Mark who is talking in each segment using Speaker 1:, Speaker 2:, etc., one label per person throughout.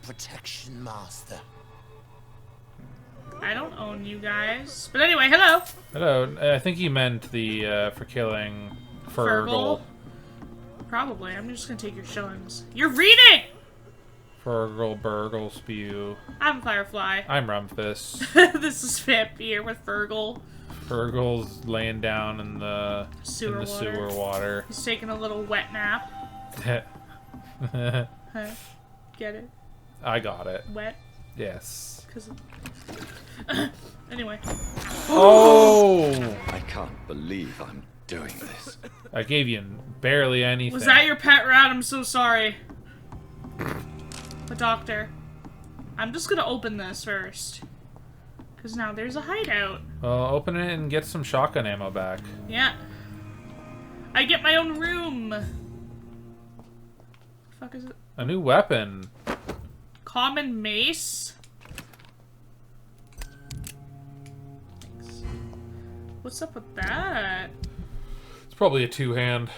Speaker 1: protection, Master.
Speaker 2: I don't own you guys. But anyway, hello.
Speaker 3: Hello. I think he meant the, for killing Fergal.
Speaker 2: Probably. I'm just gonna take your shillings. You're reading!
Speaker 3: Fergal, Burgle, Spew.
Speaker 2: I'm Firefly.
Speaker 3: I'm Rumfus.
Speaker 2: This is Vampyr with Fergal.
Speaker 3: Fergal's laying down in the sewer water.
Speaker 2: He's taking a little wet nap. Huh? Get it?
Speaker 3: I got it.
Speaker 2: Wet?
Speaker 3: Yes.
Speaker 2: Cause anyway.
Speaker 3: Oh!
Speaker 4: I can't believe I'm doing this.
Speaker 3: I gave you barely anything.
Speaker 2: Was that your pet rat? I'm so sorry. The doctor. I'm just gonna open this first. Because now there's a hideout.
Speaker 3: Well, open it and get some shotgun ammo back.
Speaker 2: Yeah. I get my own room. What the fuck is it?
Speaker 3: A new weapon.
Speaker 2: Common mace? Thanks. What's up with that?
Speaker 3: It's probably a two-hand.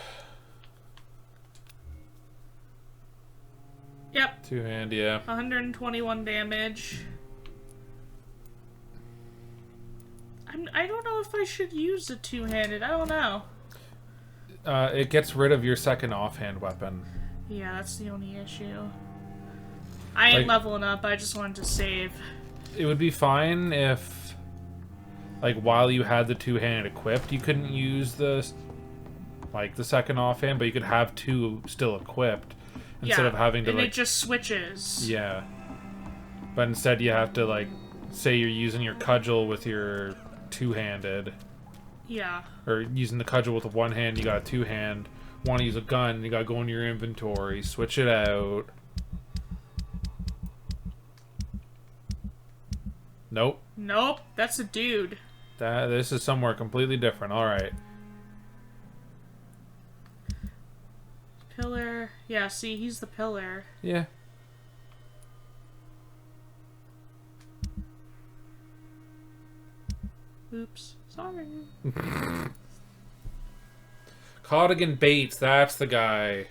Speaker 2: Yep.
Speaker 3: Two-hand, yeah.
Speaker 2: 121 damage. I don't know if I should use a two-handed. I don't know.
Speaker 3: It gets rid of your second offhand weapon.
Speaker 2: Yeah, that's the only issue. I ain't leveling up. I just wanted to save.
Speaker 3: It would be fine if, like, while you had the two-handed equipped, you couldn't use the second offhand, but you could have two still equipped instead of having to,
Speaker 2: and it just switches.
Speaker 3: Yeah. But instead you have to, like, say you're using your cudgel with your two-handed.
Speaker 2: Yeah.
Speaker 3: Or using the cudgel with one hand, you got a two-hand. Want to use a gun, you gotta go into your inventory, switch it out. Nope.
Speaker 2: Nope, that's a dude.
Speaker 3: This is somewhere completely different. Alright.
Speaker 2: Pillar. Yeah, see, he's the pillar.
Speaker 3: Yeah.
Speaker 2: Oops. Sorry.
Speaker 3: Cardigan Bates, that's the guy.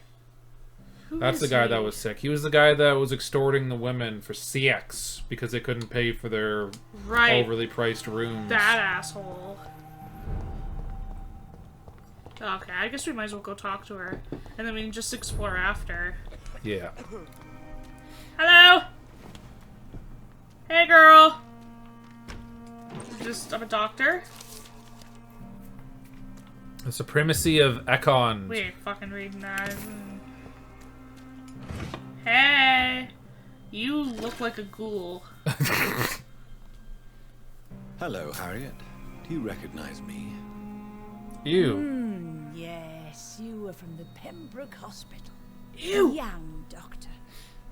Speaker 3: That's the guy that was sick. He was the guy that was extorting the women for CX because they couldn't pay for their overly priced rooms.
Speaker 2: That asshole. Okay, I guess we might as well go talk to her. And then we can just explore after.
Speaker 3: Yeah.
Speaker 2: Hello! Hey, girl! I'm a doctor.
Speaker 3: The supremacy of Ekon.
Speaker 2: We ain't fucking reading that. Hey! You look like a ghoul.
Speaker 4: Hello, Harriet. Do you recognize me?
Speaker 3: You.
Speaker 5: Yes, you were from the Pembroke Hospital.
Speaker 2: You!
Speaker 5: Young doctor.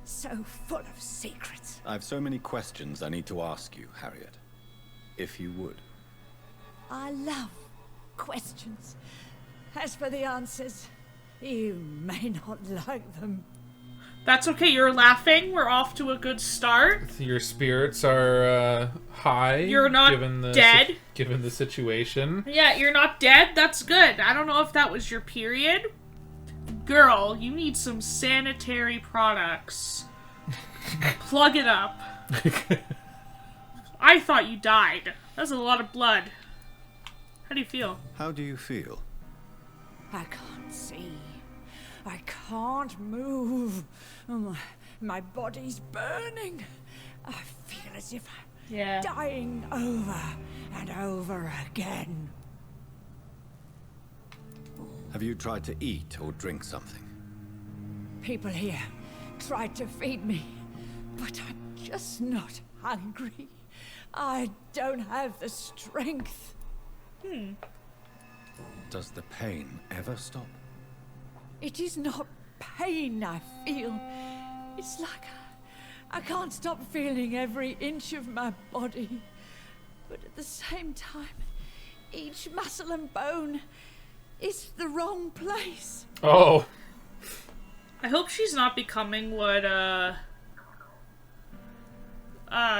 Speaker 5: So full of secrets.
Speaker 4: I've so many questions I need to ask you, Harriet. If you would.
Speaker 5: I love questions. As for the answers, you may not like them.
Speaker 2: That's okay, you're laughing. We're off to a good start.
Speaker 3: Your spirits are high.
Speaker 2: You're not dead.
Speaker 3: Given the situation.
Speaker 2: Yeah, you're not dead. That's good. I don't know if that was your period. Girl, you need some sanitary products. Plug it up. I thought you died. That's a lot of blood. How do you feel?
Speaker 4: How do you feel?
Speaker 5: I can't see. I can't move. Oh, my body's burning. I feel as if I'm dying over and over again.
Speaker 4: Have you tried to eat or drink something?
Speaker 5: People here tried to feed me, but I'm just not hungry. I don't have the strength.
Speaker 4: Does the pain ever stop?
Speaker 5: It is not pain I feel. It's like I can't stop feeling every inch of my body. But at the same time, each muscle and bone is the wrong place.
Speaker 3: Oh.
Speaker 2: I hope she's not becoming what,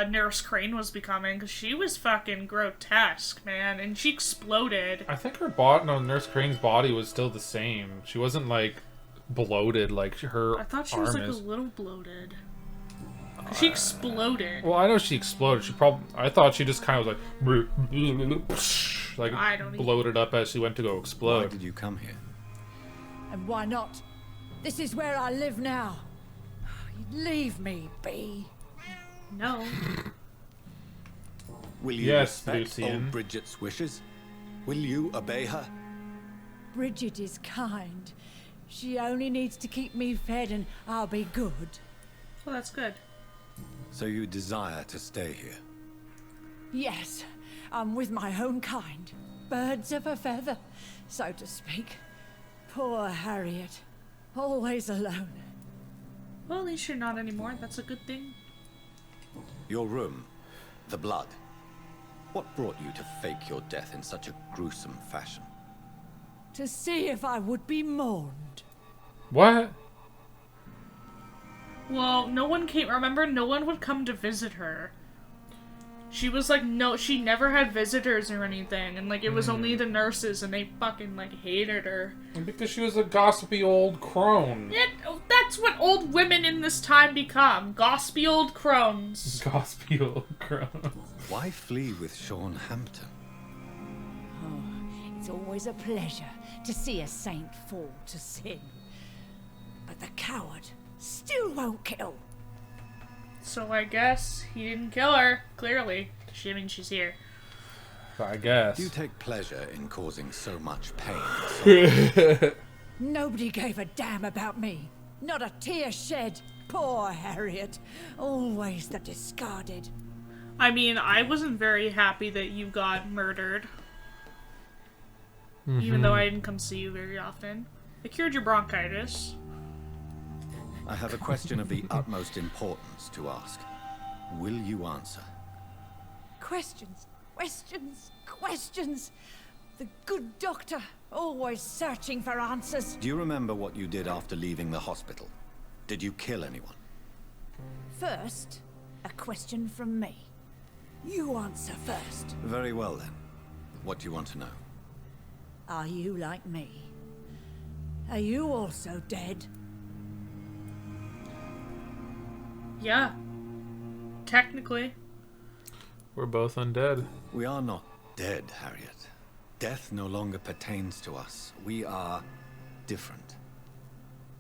Speaker 2: Nurse Crane was becoming, because she was fucking grotesque, man, and she exploded.
Speaker 3: I think Nurse Crane's body was still the same. She wasn't, like, bloated like her
Speaker 2: I thought she was, like, a little bloated. She exploded.
Speaker 3: Well, I know she exploded. I thought she just kind of was like
Speaker 2: I don't even-
Speaker 3: bloated up as she went to go
Speaker 4: Why
Speaker 3: explode.
Speaker 4: did you come here?
Speaker 5: And why not? This is where I live now. Leave me be.
Speaker 2: No.
Speaker 4: Will you
Speaker 3: Yes,
Speaker 4: respect
Speaker 3: Lucian.
Speaker 4: old Bridget's wishes? Will you obey her?
Speaker 5: Bridget is kind. She only needs to keep me fed and I'll be good.
Speaker 2: Well, that's good.
Speaker 4: So you desire to stay here?
Speaker 5: Yes, I'm with my own kind. Birds of a feather, so to speak. Poor Harriet. Always alone.
Speaker 2: Well, at least you're not anymore. That's a good thing.
Speaker 4: Your room, the blood. What brought you to fake your death in such a gruesome fashion?
Speaker 5: To see if I would be mourned.
Speaker 3: What?
Speaker 2: Well, no one came. Remember, no one would come to visit her. She was like, no, she never had visitors or anything, and like it was only the nurses, and they fucking like hated her.
Speaker 3: Because she was a gossipy old crone.
Speaker 2: That's what old women in this time become. Gossipy old crones.
Speaker 3: Gossipy old crone.
Speaker 4: Why flee with Sean Hampton?
Speaker 5: Oh, it's always a pleasure to see a saint fall to sin. But the coward still won't kill.
Speaker 2: So I guess he didn't kill her, clearly. Assuming she's here.
Speaker 3: I guess.
Speaker 4: You take pleasure in causing so much pain.
Speaker 5: Nobody gave a damn about me. Not a tear shed. Poor Harriet. Always the discarded.
Speaker 2: I mean, I wasn't very happy that you got murdered. Even though I didn't come see you very often. I cured your bronchitis.
Speaker 4: I have a question of the utmost importance to ask. Will you answer?
Speaker 5: Questions, questions, questions. The good doctor, always searching for answers.
Speaker 4: Do you remember what you did after leaving the hospital? Did you kill anyone?
Speaker 5: First, a question from me. You answer first.
Speaker 4: Very well then. What do you want to know?
Speaker 5: Are you like me? Are you also dead?
Speaker 2: Yeah. Technically.
Speaker 3: We're both undead.
Speaker 4: We are not dead, Harriet. Death no longer pertains to us. We are different.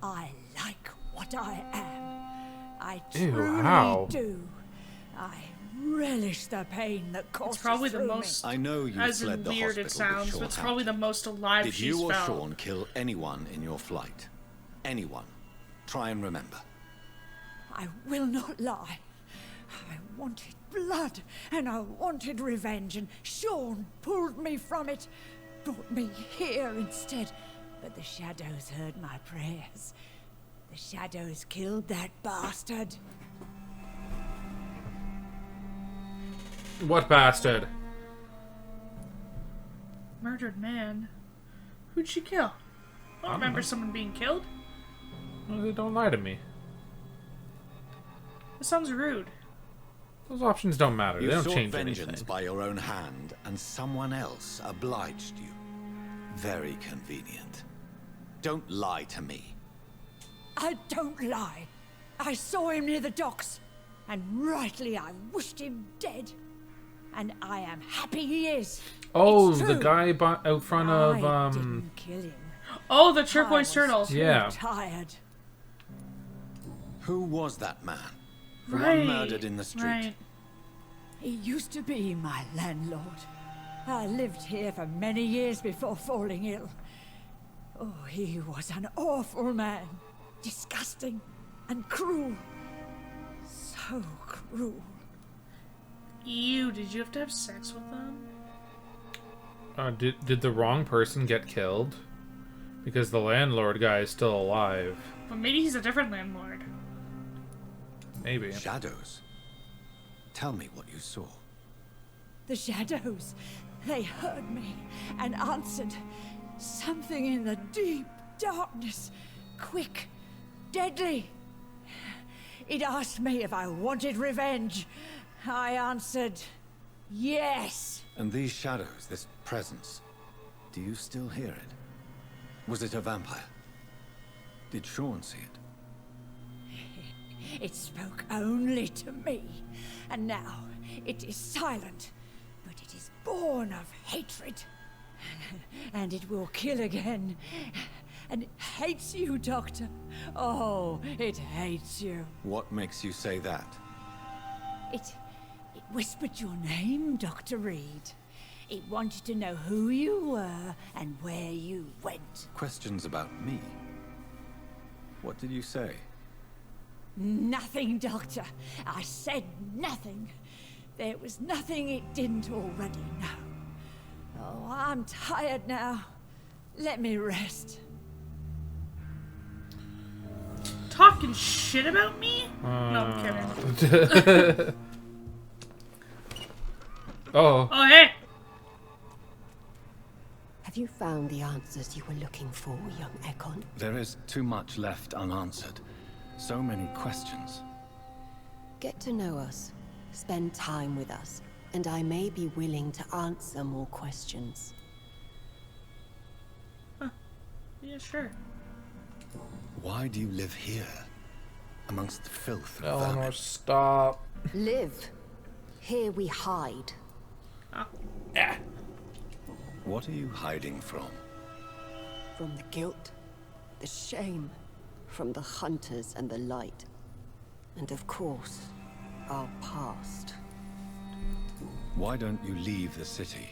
Speaker 5: I like what I am. I
Speaker 3: Ew,
Speaker 5: truly
Speaker 3: how?
Speaker 5: do. I relish the pain that courses
Speaker 2: It's probably the
Speaker 5: through me.
Speaker 2: most,
Speaker 4: I know you
Speaker 2: as
Speaker 4: fled
Speaker 2: in
Speaker 4: the
Speaker 2: weird
Speaker 4: hospital
Speaker 2: it sounds,
Speaker 4: with
Speaker 2: but
Speaker 4: Sean
Speaker 2: it's probably the
Speaker 4: Hampton.
Speaker 2: most alive
Speaker 4: Did
Speaker 2: she's
Speaker 4: you or
Speaker 2: felt.
Speaker 4: Sean kill anyone in your flight? Anyone? Try and remember.
Speaker 5: I will not lie. I wanted blood, and I wanted revenge, and Sean pulled me from it, brought me here instead. But the shadows heard my prayers. The shadows killed that bastard.
Speaker 3: What bastard?
Speaker 2: Murdered man. Who'd she kill? I don't remember someone being killed.
Speaker 3: Well, don't lie to me.
Speaker 2: That sounds rude.
Speaker 3: Those options don't matter.
Speaker 4: You
Speaker 3: They don't
Speaker 4: sought
Speaker 3: change
Speaker 4: vengeance
Speaker 3: anything.
Speaker 4: by your own hand, and someone else obliged you. Very convenient. Don't lie to me.
Speaker 5: I don't lie. I saw him near the docks, and rightly I wished him dead. And I am happy he is.
Speaker 3: Oh,
Speaker 5: It's
Speaker 3: the
Speaker 5: true.
Speaker 3: guy out front of
Speaker 5: I didn't kill him.
Speaker 2: Oh, the
Speaker 5: I
Speaker 2: turquoise
Speaker 5: was
Speaker 2: turtle.
Speaker 5: too
Speaker 3: Yeah.
Speaker 5: tired.
Speaker 4: Who was that man? The
Speaker 2: Right.
Speaker 4: one murdered in the street.
Speaker 2: Right.
Speaker 5: He used to be my landlord. I lived here for many years before falling ill. Oh, he was an awful man. Disgusting and cruel. So cruel.
Speaker 2: Ew, did you have to have sex with them?
Speaker 3: Did the wrong person get killed? Because the landlord guy is still alive.
Speaker 2: But maybe he's a different landlord.
Speaker 3: Maybe.
Speaker 4: Shadows. Tell me what you saw.
Speaker 5: The shadows, they heard me and answered. Something in the deep darkness. Quick, deadly. It asked me if I wanted revenge. I answered, yes.
Speaker 4: And these shadows, this presence, do you still hear it? Was it a vampire? Did Sean see it?
Speaker 5: It spoke only to me, and now it is silent, but it is born of hatred. And it will kill again. And it hates you, Doctor. Oh, it hates you.
Speaker 4: What makes you say that?
Speaker 5: It whispered your name, Dr. Reid. It wanted to know who you were and where you went.
Speaker 4: Questions about me? What did you say?
Speaker 5: Nothing, Doctor. I said nothing. There was nothing it didn't already know. Oh, I'm tired now. Let me rest.
Speaker 2: Talking shit about me? No, I'm kidding.
Speaker 3: Oh.
Speaker 2: Oh, hey!
Speaker 1: Have you found the answers you were looking for, young Ekon?
Speaker 4: There is too much left unanswered. So many questions.
Speaker 1: Get to know us, spend time with us, and I may be willing to answer more questions.
Speaker 2: Huh. Yeah, sure.
Speaker 4: Why do you live here? Amongst the filth and
Speaker 3: Eleanor,
Speaker 4: vermin?
Speaker 3: stop.
Speaker 1: Live. Here we hide.
Speaker 2: Oh.
Speaker 3: Yeah.
Speaker 4: What are you hiding from?
Speaker 1: From the guilt, the shame, from the hunters and the light. And of course, our past.
Speaker 4: Why don't you leave the city?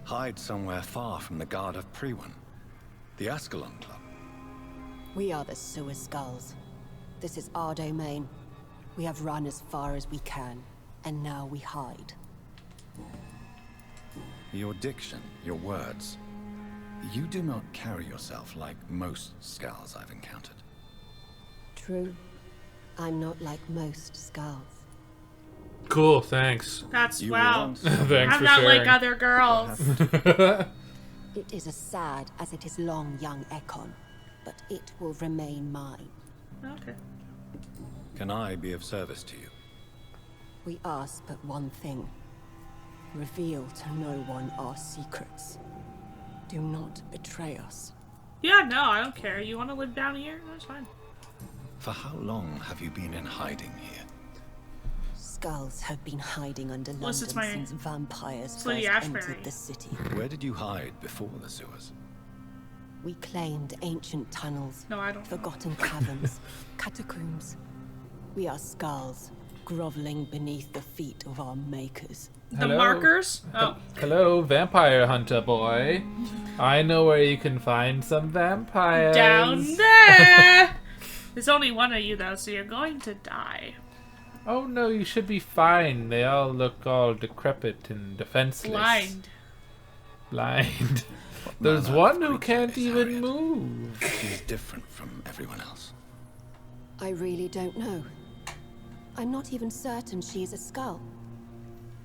Speaker 4: Hide somewhere far from the guard of Priwen, the Asylum Club.
Speaker 1: We are the sewer skulls. This is our domain. We have run as far as we can, and now we hide.
Speaker 4: Your diction, your words. You do not carry yourself like most skulls I've encountered.
Speaker 1: True. I'm not like most skulls.
Speaker 3: Cool, thanks.
Speaker 2: That's,
Speaker 4: You were
Speaker 2: wow.
Speaker 4: once-
Speaker 3: Thanks
Speaker 2: I'm
Speaker 3: for
Speaker 2: not
Speaker 3: sharing.
Speaker 2: like other girls.
Speaker 1: It is as sad as it is long, young Ekon, but it will remain mine.
Speaker 2: Okay.
Speaker 4: Can I be of service to you?
Speaker 1: We ask but one thing. Reveal to no one our secrets. Do not betray us.
Speaker 2: Yeah, no, I don't care. You want to live down here? That's fine.
Speaker 4: For how long have you been in hiding here?
Speaker 1: Skulls have been hiding under
Speaker 2: Unless
Speaker 1: London
Speaker 2: it's my-
Speaker 1: since vampires
Speaker 2: it's Lady
Speaker 1: first
Speaker 2: Ashbury.
Speaker 1: entered the city.
Speaker 4: Where did you hide before the sewers?
Speaker 1: We claimed ancient tunnels,
Speaker 2: No, I don't.
Speaker 1: forgotten caverns, catacombs. We are skulls, groveling beneath the feet of our makers.
Speaker 2: The
Speaker 3: Hello?
Speaker 2: markers? Oh.
Speaker 3: Hello, vampire hunter boy. I know where you can find some vampires.
Speaker 2: Down there! There's only one of you, though, so you're going to die.
Speaker 3: Oh no, you should be fine. They all look all decrepit and defenseless.
Speaker 2: Blind.
Speaker 3: Blind. There's
Speaker 4: manner
Speaker 3: one
Speaker 4: of
Speaker 3: who
Speaker 4: creature
Speaker 3: can't
Speaker 4: is
Speaker 3: even
Speaker 4: Harriet?
Speaker 3: move.
Speaker 4: She is different from everyone else.
Speaker 1: I really don't know. I'm not even certain she is a skull.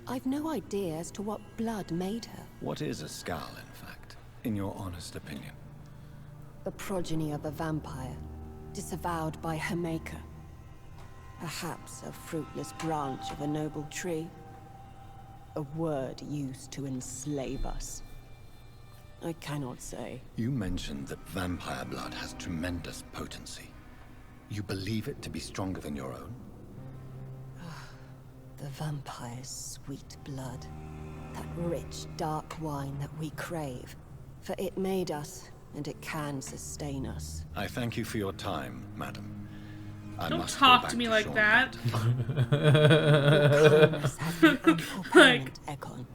Speaker 1: I've no idea as to what blood made her.
Speaker 4: What is a skull, in fact, in your honest opinion?
Speaker 1: The progeny of a vampire, disavowed by her maker. Perhaps a fruitless branch of a noble tree. A word used to enslave us. I cannot say.
Speaker 4: You mentioned that vampire blood has tremendous potency. You believe it to be stronger than your own?
Speaker 1: The vampire's sweet blood. That rich, dark wine that we crave. For it made us, and it can sustain us.
Speaker 4: I thank you for your time, madam. I
Speaker 2: Don't
Speaker 4: must go
Speaker 2: talk
Speaker 4: back
Speaker 2: to me
Speaker 4: to
Speaker 2: like
Speaker 4: Sean
Speaker 2: that.
Speaker 4: Hampton.
Speaker 1: Your kindness has been ample payment, Ekon.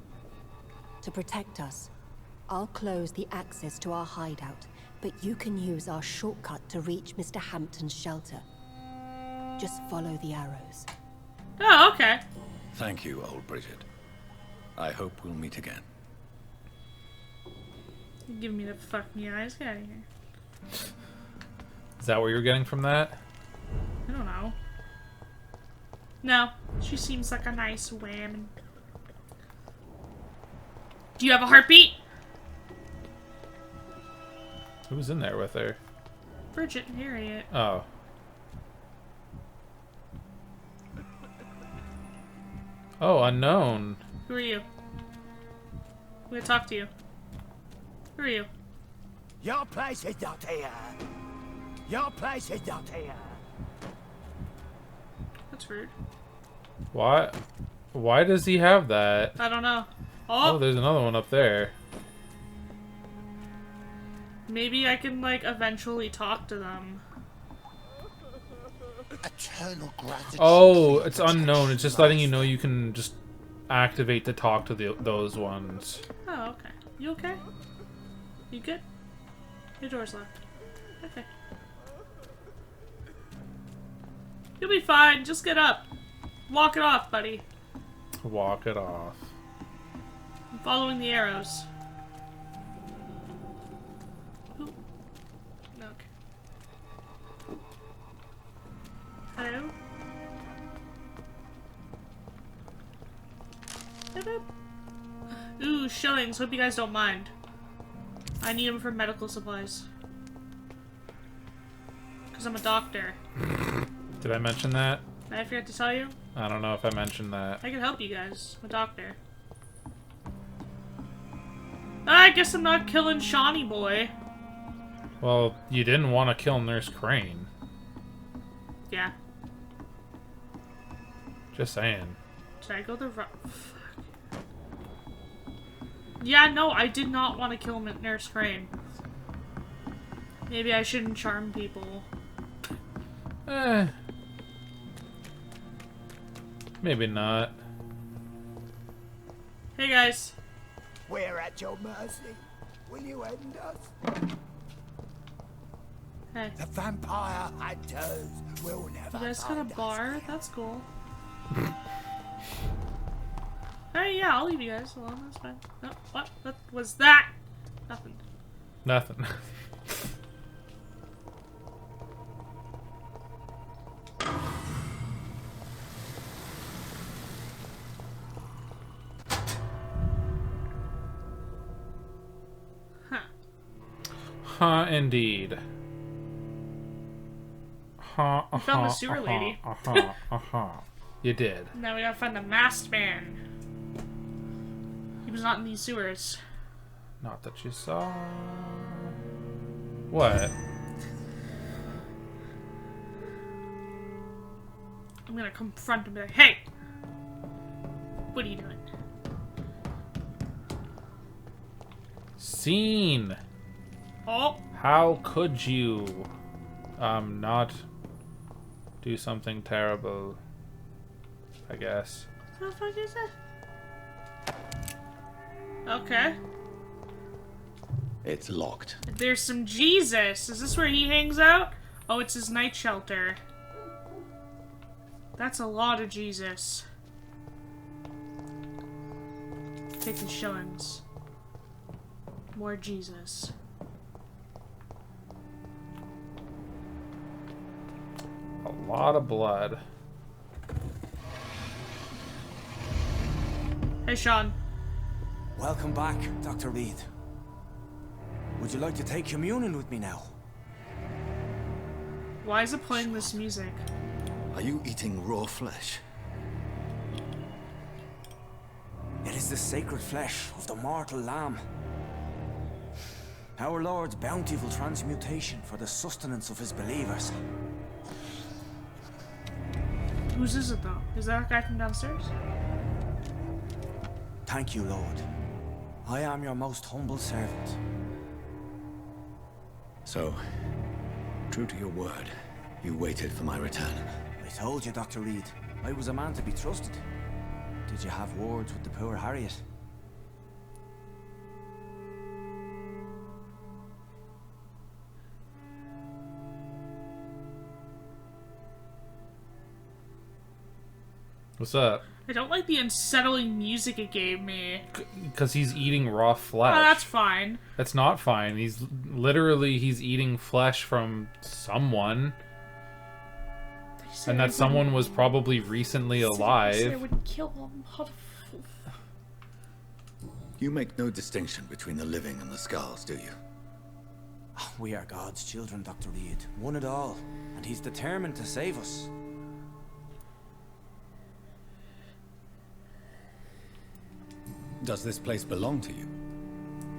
Speaker 1: To protect us, I'll close the access to our hideout, but you can use our shortcut to reach Mr. Hampton's shelter. Just follow the arrows.
Speaker 2: Oh, okay.
Speaker 4: Thank you, old Bridget. I hope we'll meet again.
Speaker 2: You give me the fuck me eyes. Get out of here.
Speaker 3: Is that what you're getting from that?
Speaker 2: I don't know. No, she seems like a nice woman. Do you have a heartbeat?
Speaker 3: Who's in there with her?
Speaker 2: Bridget and Harriet.
Speaker 3: Oh. Oh, unknown.
Speaker 2: Who are you? I'm gonna talk to you. Who are you?
Speaker 6: Your place is not here. Your place is not here.
Speaker 2: That's rude.
Speaker 3: Why? Why does he have that?
Speaker 2: I don't know.
Speaker 3: Oh,
Speaker 2: Oh,
Speaker 3: there's another one up there.
Speaker 2: maybe I can, like, eventually talk to them.
Speaker 6: Eternal gratitude.
Speaker 3: Oh, it's unknown. It's just letting you know you can just activate to talk to those ones.
Speaker 2: Oh, okay. You okay? You good? Your door's locked. Okay. You'll be fine. Just get up. Walk it off, buddy.
Speaker 3: Walk it off.
Speaker 2: I'm following the arrows. Ooh. Okay. Hello? Boop, boop. Ooh, shillings. Hope you guys don't mind. I need them for medical supplies. Because I'm a doctor.
Speaker 3: Did I mention that?
Speaker 2: Did I forget to tell you?
Speaker 3: I don't know if I mentioned that.
Speaker 2: I can help you guys. I'm a doctor. I guess I'm not killing Shawnee boy.
Speaker 3: Well, you didn't want to kill Nurse Crane.
Speaker 2: Yeah.
Speaker 3: Just saying.
Speaker 2: Did I go the right... Fuck. Yeah, no, I did not want to kill Nurse Crane. Maybe I shouldn't charm people.
Speaker 3: Maybe not.
Speaker 2: Hey guys.
Speaker 6: We're at your mercy. Will you end us?
Speaker 2: Hey.
Speaker 6: The vampire hunters will never
Speaker 2: You guys got a
Speaker 6: find us.
Speaker 2: bar? That's cool. Hey, yeah, I'll leave you guys alone. That's fine. No, what? What was that? Nothing.
Speaker 3: Nothing.
Speaker 2: Huh.
Speaker 3: Huh, indeed. Huh,
Speaker 2: You found the sewer lady.
Speaker 3: You did.
Speaker 2: Now we gotta find the masked man. He was not in these sewers.
Speaker 3: Not that you saw. What?
Speaker 2: I'm gonna confront him and be like, hey! What are you doing?
Speaker 3: Scene!
Speaker 2: Oh!
Speaker 3: How could you, not do something terrible? I guess.
Speaker 2: What the fuck is that? Okay.
Speaker 4: It's locked.
Speaker 2: There's some Jesus. Is this where he hangs out? Oh, it's his night shelter. That's a lot of Jesus. Taking shillings. More Jesus.
Speaker 3: A lot of blood.
Speaker 2: Hey, Sean.
Speaker 7: Welcome back, Dr. Reid. Would you like to take communion with me now?
Speaker 2: Why is it playing this music?
Speaker 4: Are you eating raw flesh?
Speaker 7: It is the sacred flesh of the mortal lamb. Our Lord's bountiful transmutation for the sustenance of his believers.
Speaker 2: Whose is it, though? Is that a guy from downstairs?
Speaker 7: Thank you, Lord. I am your most humble servant.
Speaker 4: So, true to your word, you waited for my return.
Speaker 7: I told you, Dr. Reid, I was a man to be trusted. Did you have words with the poor Harriet?
Speaker 3: What's up?
Speaker 2: I don't like the unsettling music it gave me.
Speaker 3: Because he's eating raw flesh.
Speaker 2: Oh, that's fine.
Speaker 3: That's not fine. He's eating flesh from someone. And that someone was probably recently
Speaker 2: I
Speaker 3: alive.
Speaker 2: would kill him.
Speaker 4: You make no distinction between the living and the skulls, do you?
Speaker 7: We are God's children, Dr. Reid. One and all. And he's determined to save us.
Speaker 4: Does this place belong to you?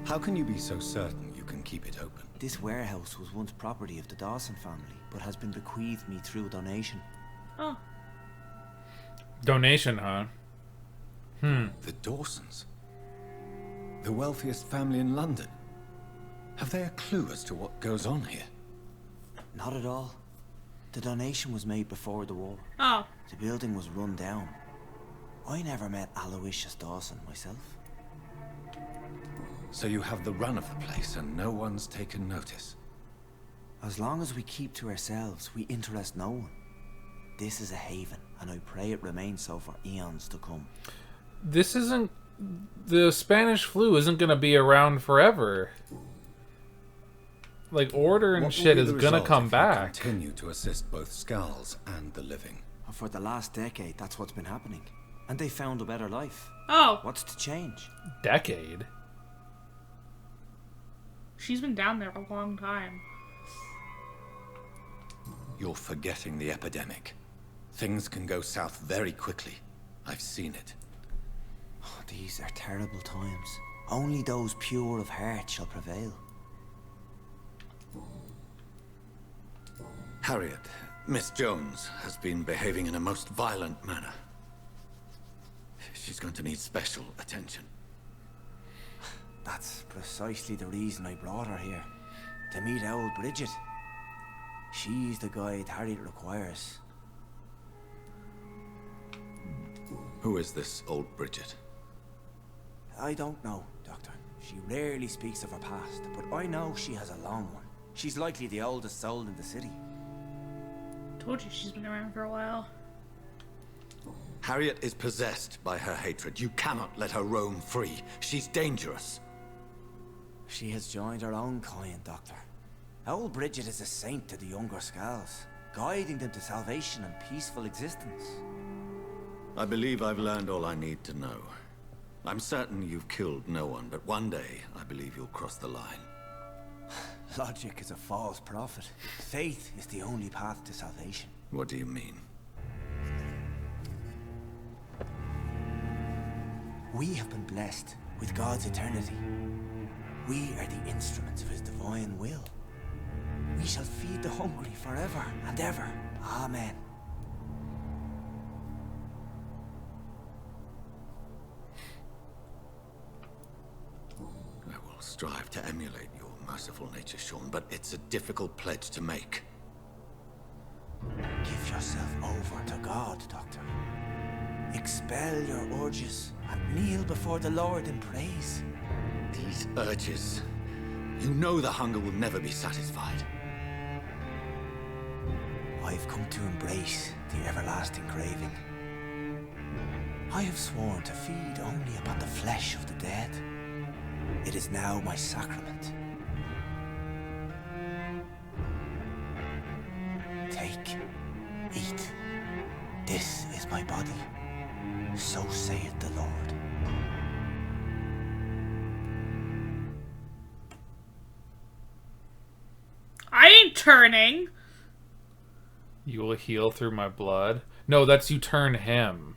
Speaker 4: How can you be so certain you can keep it open?
Speaker 7: This warehouse was once property of the Dawson family, but has been bequeathed me through donation.
Speaker 2: Oh.
Speaker 3: Donation, huh?
Speaker 4: The Dawsons. The wealthiest family in London. Have they a clue as to what goes on here?
Speaker 7: Not at all. The donation was made before the war.
Speaker 2: Oh.
Speaker 7: The building was run down. I never met Aloysius Dawson myself.
Speaker 4: So you have the run of the place and no one's taken notice?
Speaker 7: As long as we keep to ourselves, we interest no one. This is a haven, and I pray it remains so for eons to come.
Speaker 3: This isn't... The Spanish flu isn't going to be around forever. Like, order and shit is going to come back.
Speaker 4: Continue to assist both skulls and the living.
Speaker 7: For the last decade, that's what's been happening. And they found a better life.
Speaker 2: Oh.
Speaker 7: What's to change?
Speaker 3: Decade?
Speaker 2: She's been down there a long time.
Speaker 4: You're forgetting the epidemic. Things can go south very quickly. I've seen it.
Speaker 7: Oh, these are terrible times. Only those pure of heart shall prevail.
Speaker 4: Harriet, Miss Jones, has been behaving in a most violent manner. She's going to need special attention.
Speaker 7: That's precisely the reason I brought her here. To meet old Bridget. She's the guide Harriet requires.
Speaker 4: Who is this old Bridget?
Speaker 7: I don't know, Doctor. She rarely speaks of her past, but I know she has a long one. She's likely the oldest soul in the city.
Speaker 2: Told you she's been around for a while.
Speaker 4: Harriet is possessed by her hatred. You cannot let her roam free. She's dangerous.
Speaker 7: She has joined her own kind, Doctor. Old Bridget is a saint to the younger Skulls, guiding them to salvation and peaceful existence.
Speaker 4: I believe I've learned all I need to know. I'm certain you've killed no one, but one day I believe you'll cross the line.
Speaker 7: Logic is a false prophet. Faith is the only path to salvation.
Speaker 4: What do you mean?
Speaker 7: We have been blessed with God's eternity. We are the instruments of his divine will. We shall feed the hungry forever and ever. Amen.
Speaker 4: I will strive to emulate your merciful nature, Sean, but it's a difficult pledge to make.
Speaker 7: Give yourself over to God, Doctor. Expel your urges and kneel before the Lord in praise.
Speaker 4: These urges. You know the hunger will never be satisfied.
Speaker 7: I've come to embrace the everlasting craving. I have sworn to feed only upon the flesh of the dead. It is now my sacrament. Take, eat. This is my body. So saith the Lord.
Speaker 2: I ain't turning.
Speaker 3: You will heal through my blood. No, that's you turn him.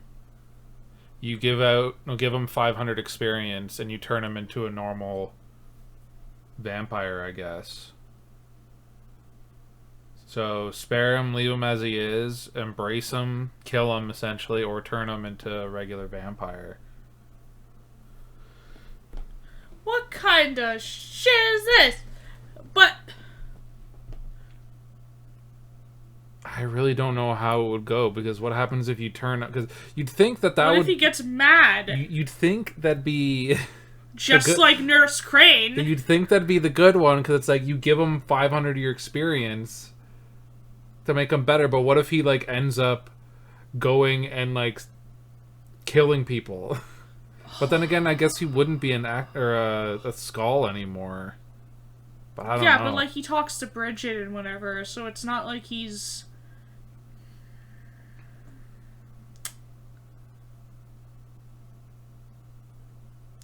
Speaker 3: You give him 500 experience, and you turn him into a normal vampire, I guess. So spare him, leave him as he is, embrace him, kill him essentially, or turn him into a regular vampire.
Speaker 2: What kind of shit is this? But
Speaker 3: I really don't know how it would go, because what happens if you turn... Because you'd think that
Speaker 2: what
Speaker 3: would...
Speaker 2: if he gets mad?
Speaker 3: You'd think that'd be...
Speaker 2: Just like Nurse Crane.
Speaker 3: You'd think that'd be the good one, because it's like you give him 500 of your experience to make him better, but what if he like ends up going and like killing people? But then again, I guess he wouldn't be a skull anymore. But I don't know.
Speaker 2: Yeah, but like he talks to Bridget and whatever, so it's not like he's...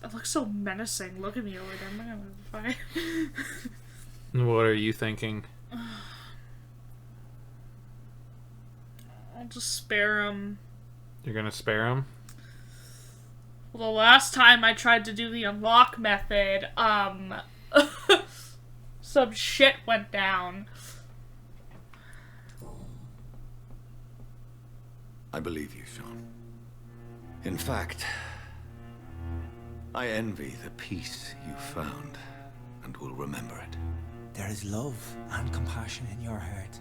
Speaker 2: That looks so menacing. Look at me over there. I'm gonna fight.
Speaker 3: What are you thinking?
Speaker 2: I'll just spare him.
Speaker 3: You're gonna spare him?
Speaker 2: Well, the last time I tried to do the unlock method, some shit went down.
Speaker 4: I believe you, Sean. In fact, I envy the peace you found, and will remember it.
Speaker 7: There is love and compassion in your heart.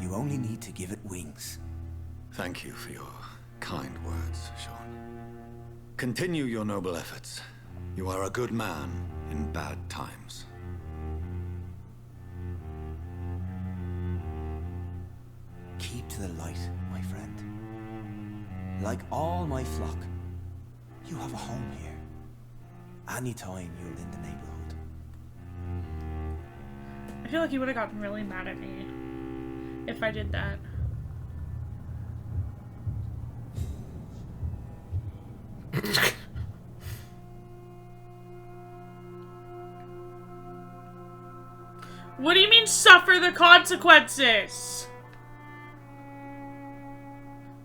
Speaker 7: You only need to give it wings.
Speaker 4: Thank you for your kind words, Sean. Continue your noble efforts. You are a good man in bad times.
Speaker 7: Keep to the light, my friend. Like all my flock, you have a home here. Anytime you're in the neighborhood.
Speaker 2: I feel like he would have gotten really mad at me if I did that. What do you mean, suffer the consequences?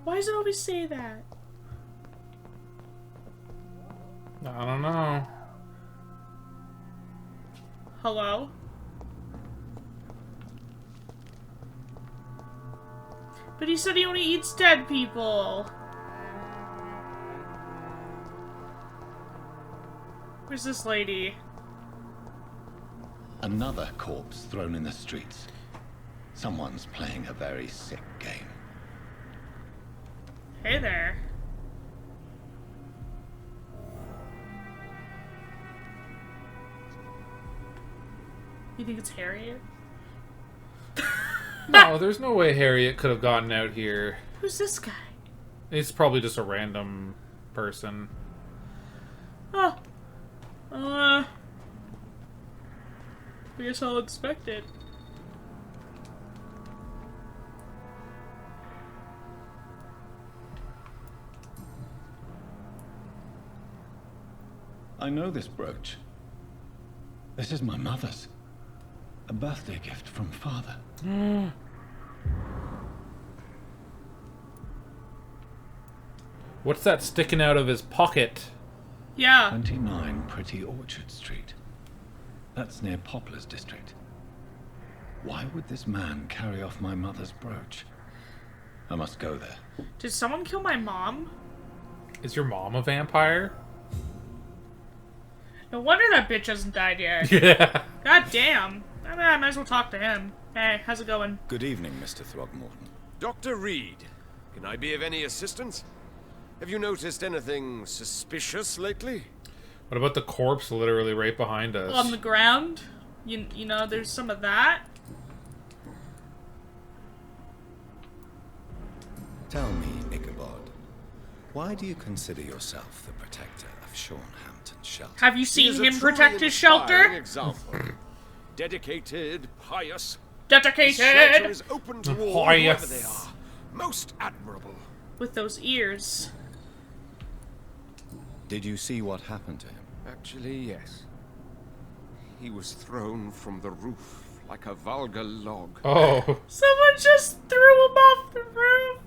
Speaker 2: Why does it always say that?
Speaker 3: I don't know.
Speaker 2: Hello? But he said he only eats dead people. Where's this lady?
Speaker 4: Another corpse thrown in the streets. Someone's playing a very sick game.
Speaker 2: Hey there. You think it's Harriet?
Speaker 3: No, there's no way Harriet could have gotten out here.
Speaker 2: Who's this guy?
Speaker 3: It's probably just a random person.
Speaker 2: Oh. I guess I'll inspect it.
Speaker 4: I know this brooch. This is my mother's. A birthday gift from father.
Speaker 3: What's that sticking out of his pocket?
Speaker 2: Yeah.
Speaker 4: 29 Pretty Orchard Street. That's near Poplar's district. Why would this man carry off my mother's brooch? I must go there.
Speaker 2: Did someone kill my mom?
Speaker 3: Is your mom a vampire?
Speaker 2: No wonder that bitch hasn't died yet.
Speaker 3: Yeah.
Speaker 2: God damn. I might as well talk to him. Hey, how's it going?
Speaker 4: Good evening, Mr. Throgmorton.
Speaker 8: Dr. Reid, can I be of any assistance? Have you noticed anything suspicious lately?
Speaker 3: What about the corpse literally right behind us?
Speaker 2: On the ground? You know, there's some of that.
Speaker 4: Tell me, Ichabod, why do you consider yourself the protector of Sean Hampton's shelter?
Speaker 2: Have you
Speaker 8: He
Speaker 2: seen
Speaker 8: is a
Speaker 2: him
Speaker 8: truly
Speaker 2: protect his
Speaker 8: inspiring
Speaker 2: shelter?
Speaker 8: Example. Dedicated, pious. His
Speaker 2: Dedicated!
Speaker 8: shelter is open to all,
Speaker 3: Pious.
Speaker 8: whoever they are. Most admirable.
Speaker 2: With those ears.
Speaker 4: Did you see what happened to him?
Speaker 8: Actually, yes. He was thrown from the roof like a vulgar log.
Speaker 3: Oh.
Speaker 2: Someone just threw him off the roof!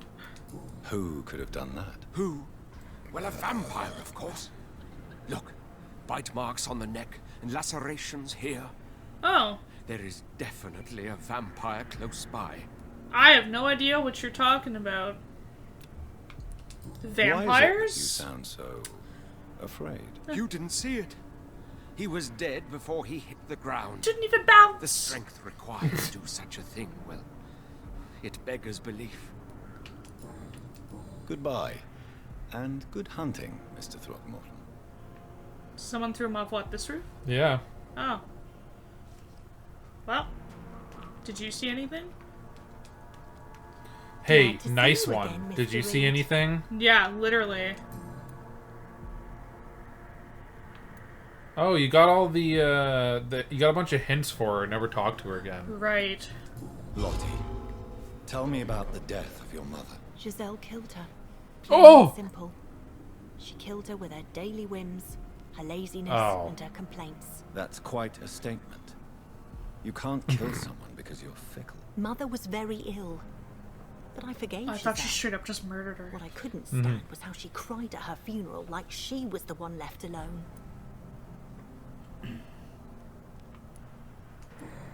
Speaker 4: Who could have done that?
Speaker 8: Who? Well, a vampire, of course. Look, bite marks on the neck and lacerations here.
Speaker 2: Oh.
Speaker 8: There is definitely a vampire close by.
Speaker 2: I have no idea what you're talking about.
Speaker 4: Why is it
Speaker 2: Vampires?
Speaker 4: that you sound so afraid?
Speaker 8: You didn't see it. He was dead before he hit the ground.
Speaker 2: Didn't even bounce.
Speaker 8: The strength required to do such a thing, well, it beggars belief.
Speaker 4: Goodbye. And good hunting, Mr. Throgmorton.
Speaker 2: Someone threw him off what, this roof?
Speaker 3: Yeah.
Speaker 2: Oh. Well, did you see anything?
Speaker 3: Hey,
Speaker 9: Glad to see
Speaker 3: nice
Speaker 9: you
Speaker 3: one.
Speaker 9: again,
Speaker 3: Did you
Speaker 9: Mr.
Speaker 3: see
Speaker 9: Reid.
Speaker 3: anything?
Speaker 2: Yeah, literally.
Speaker 3: Oh, you got all the you got a bunch of hints for her. Never talked to her again.
Speaker 2: Right.
Speaker 4: Lottie, tell me about the death of your mother.
Speaker 9: Giselle killed her. Plain and
Speaker 3: Oh!
Speaker 9: simple. She killed her with her daily whims, her laziness,
Speaker 3: Oh.
Speaker 9: and her complaints.
Speaker 4: That's quite a statement. You can't kill someone because you're fickle.
Speaker 9: Mother was very ill, but I forgave
Speaker 2: I thought she
Speaker 9: Giselle.
Speaker 2: straight up just murdered her.
Speaker 9: What I couldn't stand was how she cried at her funeral like she was the one left alone.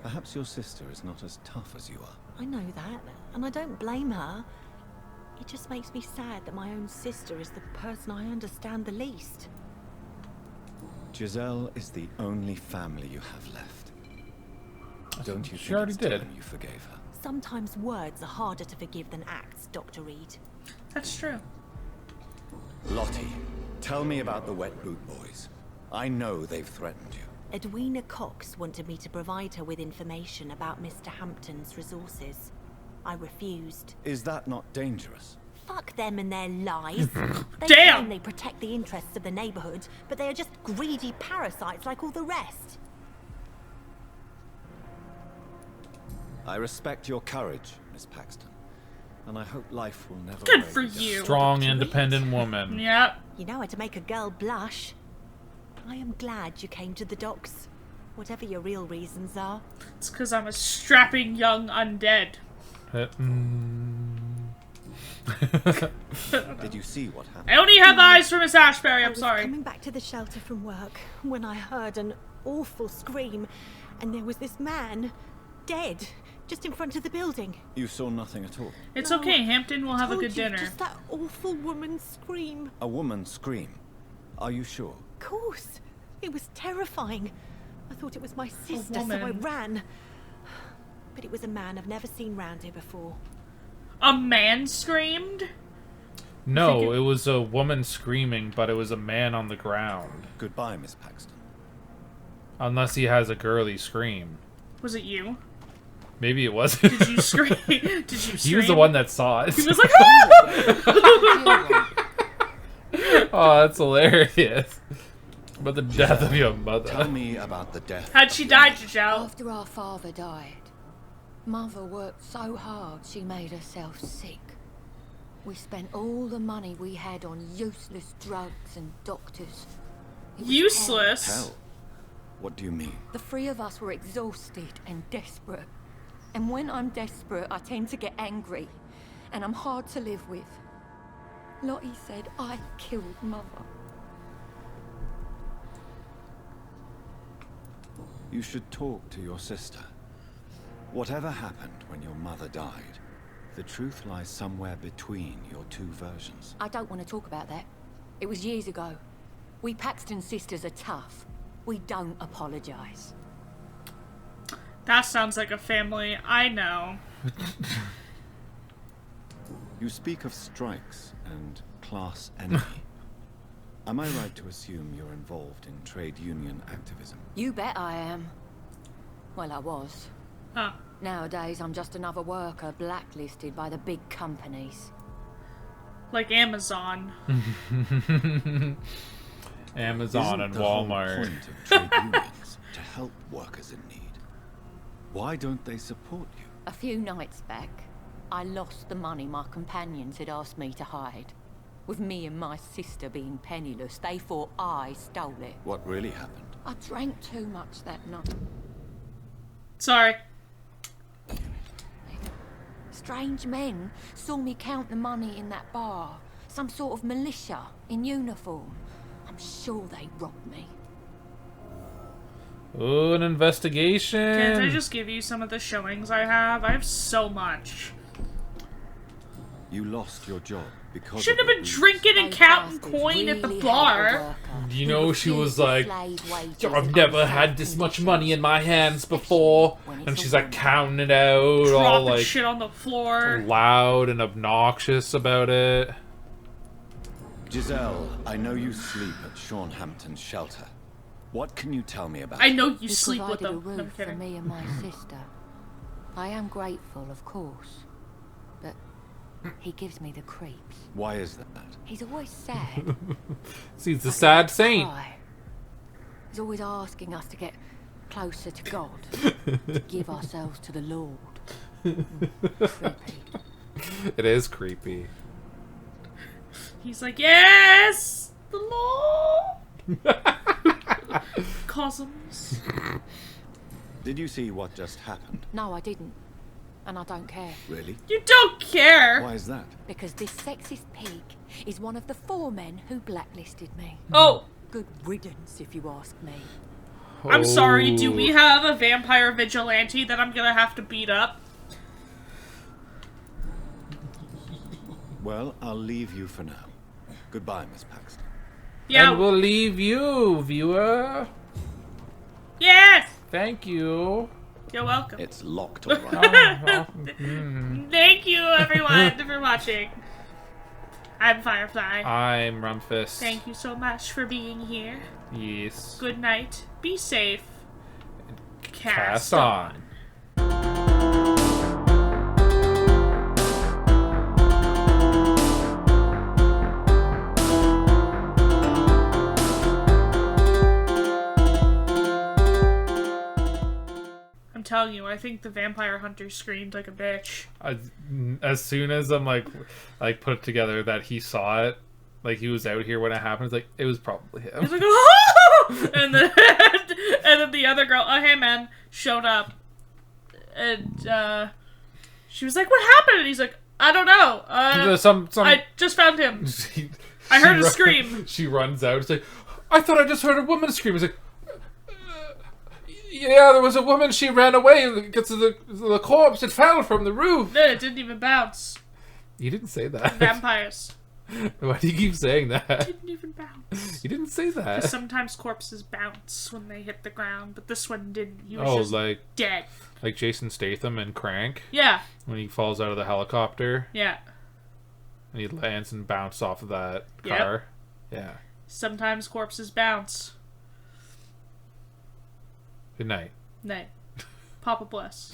Speaker 4: Perhaps your sister is not as tough as you are.
Speaker 9: I know that, and I don't blame her. It just makes me sad that my own sister is the person I understand the least.
Speaker 4: Giselle is the only family you have left. Don't you
Speaker 3: She
Speaker 4: think
Speaker 3: already
Speaker 4: it's
Speaker 3: did.
Speaker 4: time you forgave her?
Speaker 9: Sometimes words are harder to forgive than acts, Dr. Reid.
Speaker 2: That's true.
Speaker 4: Lottie, tell me about the Wet Boot Boys. I know they've threatened you.
Speaker 9: Edwina Cox wanted me to provide her with information about Mr. Hampton's resources. I refused.
Speaker 4: Is that not dangerous?
Speaker 9: Fuck them and their lies. They
Speaker 2: Damn!
Speaker 9: claim they protect the interests of the neighborhood, but they are just greedy parasites like all the rest.
Speaker 4: I respect your courage, Miss Paxton. And I hope life will never...
Speaker 2: Good
Speaker 4: weigh
Speaker 2: for
Speaker 4: you down.
Speaker 2: you.
Speaker 3: Strong, independent woman.
Speaker 2: Yep.
Speaker 9: You know how to make a girl blush. I am glad you came to the docks, whatever your real reasons are.
Speaker 2: It's because I'm a strapping young undead.
Speaker 4: Did you see what happened?
Speaker 2: I only have eyes for Miss Ashbury,
Speaker 9: I
Speaker 2: I'm
Speaker 9: was
Speaker 2: sorry.
Speaker 9: coming back to the shelter from work when I heard an awful scream, and there was this man, dead, just in front of the building.
Speaker 4: You saw nothing at all?
Speaker 2: It's
Speaker 9: No,
Speaker 2: okay, Hampton will have a
Speaker 9: Told
Speaker 2: good
Speaker 9: you,
Speaker 2: dinner.
Speaker 9: Just that awful woman scream.
Speaker 4: A woman scream. Are you sure?
Speaker 9: Of course. It was terrifying. I thought it was my sister, so I
Speaker 2: woman.
Speaker 9: ran. But it was a man I've never seen round here before.
Speaker 2: A man screamed?
Speaker 3: No, it was a woman screaming, but it was a man on the ground.
Speaker 4: Goodbye, Miss Paxton.
Speaker 3: Unless he has a girly scream.
Speaker 2: Was it you?
Speaker 3: Maybe it was.
Speaker 2: Did you scream? Did you scream?
Speaker 3: He was the one that saw it.
Speaker 2: He was like, ah!
Speaker 3: Oh, that's hilarious. About the death of your mother.
Speaker 4: Tell me about the death.
Speaker 2: How'd she die, Giselle?
Speaker 5: After our father died, Mother worked so hard she made herself sick. We spent all the money we had on useless drugs and doctors. It was
Speaker 2: Useless?
Speaker 4: Hell. What do you mean?
Speaker 5: The three of us were exhausted and desperate. And when I'm desperate, I tend to get angry. And I'm hard to live with. Lottie said I killed Mother.
Speaker 4: You should talk to your sister. Whatever happened when your mother died, the truth lies somewhere between your two versions.
Speaker 5: I don't want to talk about that. It was years ago. We Paxton sisters are tough. We don't apologize.
Speaker 2: That sounds like a family I know.
Speaker 4: You speak of strikes and class enemy. Am I right to assume you're involved in trade union activism?
Speaker 5: You bet I am. Well, I was.
Speaker 2: Huh.
Speaker 5: Nowadays, I'm just another worker blacklisted by the big companies.
Speaker 2: Like Amazon.
Speaker 3: Amazon
Speaker 4: Isn't
Speaker 3: and
Speaker 4: the whole
Speaker 3: Walmart.
Speaker 4: point of trade unions to help workers in need? Why don't they support you?
Speaker 5: A few nights back, I lost the money my companions had asked me to hide. With me and my sister being penniless, they thought I stole it.
Speaker 4: What really happened?
Speaker 5: I drank too much that night.
Speaker 2: Sorry.
Speaker 5: Strange men saw me count the money in that bar. Some sort of militia in uniform. I'm sure they robbed me.
Speaker 3: Oh, an investigation.
Speaker 2: Can't I just give you some of the showings I have? I have so much.
Speaker 4: You lost your job because
Speaker 2: Shouldn't
Speaker 4: of
Speaker 2: have been
Speaker 4: the
Speaker 2: drinking and
Speaker 5: Those
Speaker 2: counting
Speaker 5: bastards
Speaker 2: coin at the
Speaker 5: really
Speaker 2: bar.
Speaker 5: had a worker.
Speaker 3: You know, she was
Speaker 5: Refused to
Speaker 3: like,
Speaker 5: slave wages
Speaker 3: I've never had this much money in my hands before. And she's like counting it out, all
Speaker 2: Dropping
Speaker 3: like
Speaker 2: shit on the floor.
Speaker 3: loud and obnoxious about it.
Speaker 4: Giselle, I know you sleep at Sean Hampton's shelter. What can you tell me about
Speaker 2: I
Speaker 4: it?
Speaker 2: know you
Speaker 5: He
Speaker 2: sleep with
Speaker 5: provided a
Speaker 2: them. I'm
Speaker 5: roof for
Speaker 2: kidding.
Speaker 5: me and my sister. I am grateful, of course, but he gives me the creeps.
Speaker 4: Why is that?
Speaker 5: He's always sad.
Speaker 3: See, it's a
Speaker 5: Like
Speaker 3: sad
Speaker 5: a
Speaker 3: saint.
Speaker 5: cry. He's always asking us to get closer to God, to give ourselves to the Lord. Creepy.
Speaker 3: It is creepy.
Speaker 2: He's like, yes, the Lord. Cosms.
Speaker 4: Did you see what just happened?
Speaker 5: No, I didn't. And I don't care.
Speaker 4: Really?
Speaker 2: You don't care.
Speaker 4: Why is that?
Speaker 5: Because this sexist pig is one of the 4 men who blacklisted me.
Speaker 2: Oh,
Speaker 5: Good riddance, if you ask me.
Speaker 2: I'm sorry. Do
Speaker 3: Oh.
Speaker 2: we have a vampire vigilante that I'm gonna have to beat up?
Speaker 4: Well, I'll leave you for now. Goodbye, Miss Paxton.
Speaker 2: Yeah.
Speaker 3: And we'll leave you, viewer.
Speaker 2: Yes!
Speaker 3: Thank you.
Speaker 2: You're welcome.
Speaker 4: It's locked all right.
Speaker 2: Thank you, everyone, for watching. I'm Firefly.
Speaker 3: I'm Rumfus.
Speaker 2: Thank you so much for being here.
Speaker 3: Yes.
Speaker 2: Good night. Be safe.
Speaker 3: Cast on.
Speaker 2: I'm telling you, I think the vampire hunter screamed like a bitch.
Speaker 3: As soon as I'm like put it together that he saw it, like he was out here when it happened, it's like it was probably him.
Speaker 2: He's like, oh! and then the other girl, oh hey man, showed up, and she was like, what happened? And he's like, I don't know. I just found him. I heard a scream.
Speaker 3: She runs out. It's like, I thought I just heard a woman scream. It's like, yeah, there was a woman. She ran away and gets to the corpse. It fell from the roof.
Speaker 2: No, it didn't even bounce.
Speaker 3: You didn't say that.
Speaker 2: Vampires.
Speaker 3: Why do you keep saying that?
Speaker 2: It didn't even bounce.
Speaker 3: You didn't say that.
Speaker 2: Because sometimes corpses bounce when they hit the ground, but this one didn't. He was just dead.
Speaker 3: Like Jason Statham in Crank?
Speaker 2: Yeah.
Speaker 3: When he falls out of the helicopter?
Speaker 2: Yeah.
Speaker 3: And he lands and bounces off of that car? Yeah.
Speaker 2: Sometimes corpses bounce.
Speaker 3: Good night.
Speaker 2: Night. Papa bless.